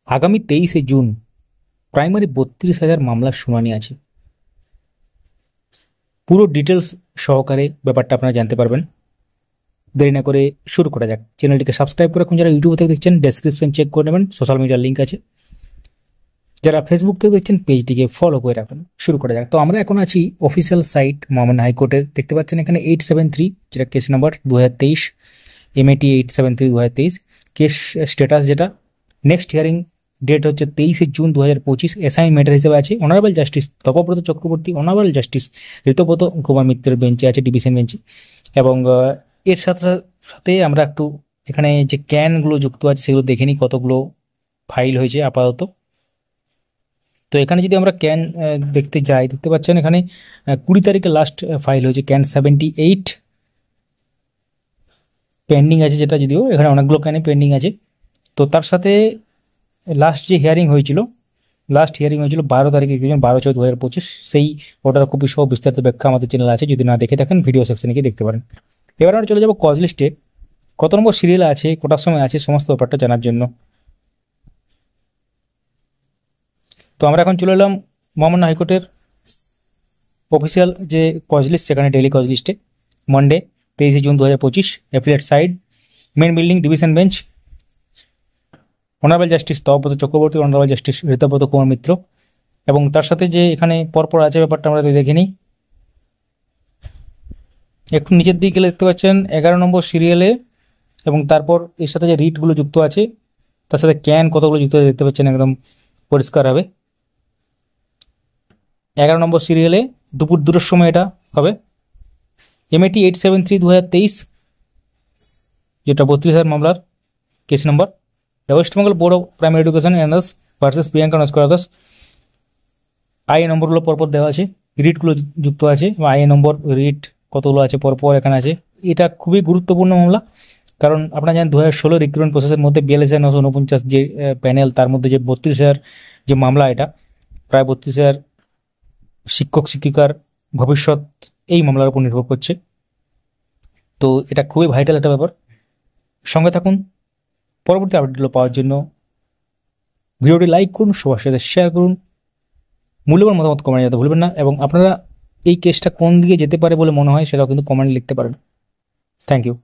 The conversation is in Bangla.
আগামী 23শে জুন প্রাইমারি 32,000 মামলার শুনানি আছে। পুরো ডিটেলস সহকারে ব্যাপারটা আপনারা জানতে পারবেন। দেরি না করে শুরু করা যাক। চ্যানেলটিকে সাবস্ক্রাইব করে রাখুন। যারা ইউটিউব থেকে দেখছেন ডেসক্রিপশন চেক করে নেবেন, সোশ্যাল মিডিয়ার লিঙ্ক আছে। যারা ফেসবুক থেকে দেখছেন পেজটিকে ফলো করে রাখবেন। শুরু করা যাক। তো আমরা এখন আছি অফিসিয়াল সাইট মহামান্য হাইকোর্টের। দেখতে পাচ্ছেন এখানে 873, যেটা case number 2023, MAT 873 2023। Case status যেটা নেক্সট হিয়ারিং ডেট হচ্ছে 23শে জুন 2025। অ্যাসাইন ম্যাটার হিসেবে আছে honourable justice Tapabrata Chakraborty, honourable justice Ritabrata Kumar মিত্রের বেঞ্চে আছে, ডিভিশন বেঞ্চে। এবং এর সাথে সাথে আমরা একটু এখানে যে ক্যানগুলো যুক্ত আছে সেগুলো দেখে নিই, কতগুলো ফাইল হয়েছে আপাতত। তো এখানে যদি আমরা ক্যান দেখতে যাই, দেখতে পাচ্ছেন এখানে 20 তারিখে লাস্ট ফাইল হয়েছে ক্যান 78 পেন্ডিং আছে, যেটা যদিও এখানে অনেকগুলো ক্যানে পেন্ডিং আছে। তো তার সাথে লাস্ট যে হিয়ারিং হয়েছিল 12 তারিখে, 12/4/2025, সেই অর্ডার কপি সহ বিস্তারিত ব্যাখ্যা আমাদের চ্যানেল আছে, যদি না দেখে থাকেন ভিডিও সেকশনে গিয়ে দেখতে পারেন। এবার আমরা চলে যাবো কজ লিস্টে কত নম্বর সিরিয়াল আছে, কটার সময় আছে, সমস্ত ব্যাপারটা জানার জন্য। তো আমরা এখন চলে এলাম মহামান্য হাইকোর্টের অফিসিয়াল যে কজ লিস্ট, সেখানে ডেইলি কজ লিস্টে মন্ডে 23শে June 2025, appellate side, main building, division bench, honourable justice Tapabrata Chakraborty, honourable justice Ritabrata Kumar Mitra. এবং তার সাথে যে এখানে পরপর আছে ব্যাপারটা আমরা দেখে নিই। একটু নিচের দিকে গেলে দেখতে পাচ্ছেন 11 নম্বর সিরিয়ালে, এবং তারপর এর সাথে যে রিটগুলো যুক্ত আছে তার সাথে ক্যান কতগুলো যুক্ত আছে দেখতে পাচ্ছেন, একদম পরিষ্কার হবে। 11 নম্বর সিরিয়ালে দুপুর 2টার সময় এটা হবে। MAT 873 2023, যেটা 32,000 মামলার case number. West Bengal board of primary education অ্যানার্স ভার্সেস প্রিয়াঙ্কা নস্কর দাস। আইএ নম্বরগুলো পরপর দেওয়া আছে, রিটগুলো যুক্ত আছে, এবং আইএ নম্বর রিট কতগুলো আছে পরপর এখানে আছে। এটা খুবই গুরুত্বপূর্ণ মামলা, কারণ আপনারা জানেন 2016 রিক্রুটমেন্ট প্রসেসের মধ্যে 42,949 যে প্যানেল, তার মধ্যে যে 32,000 যে মামলা, এটা প্রায় 32,000 শিক্ষক শিক্ষিকার ভবিষ্যৎ এই মামলার উপর নির্ভর করছে। তো এটা খুবই ভাইটাল একটা ব্যাপার। সঙ্গে থাকুন পরবর্তী আপডেটগুলো পাওয়ার জন্য। ভিডিওটি লাইক করুন, সবার সাথে শেয়ার করুন, মূল্যবান মতামত কমেন্টে জানাতে ভুলবেন না। এবং আপনারা এই কেসটা কোন দিকে যেতে পারে বলে মনে হয় সেটাও কিন্তু কমেন্টে লিখতে পারেন। Thank you.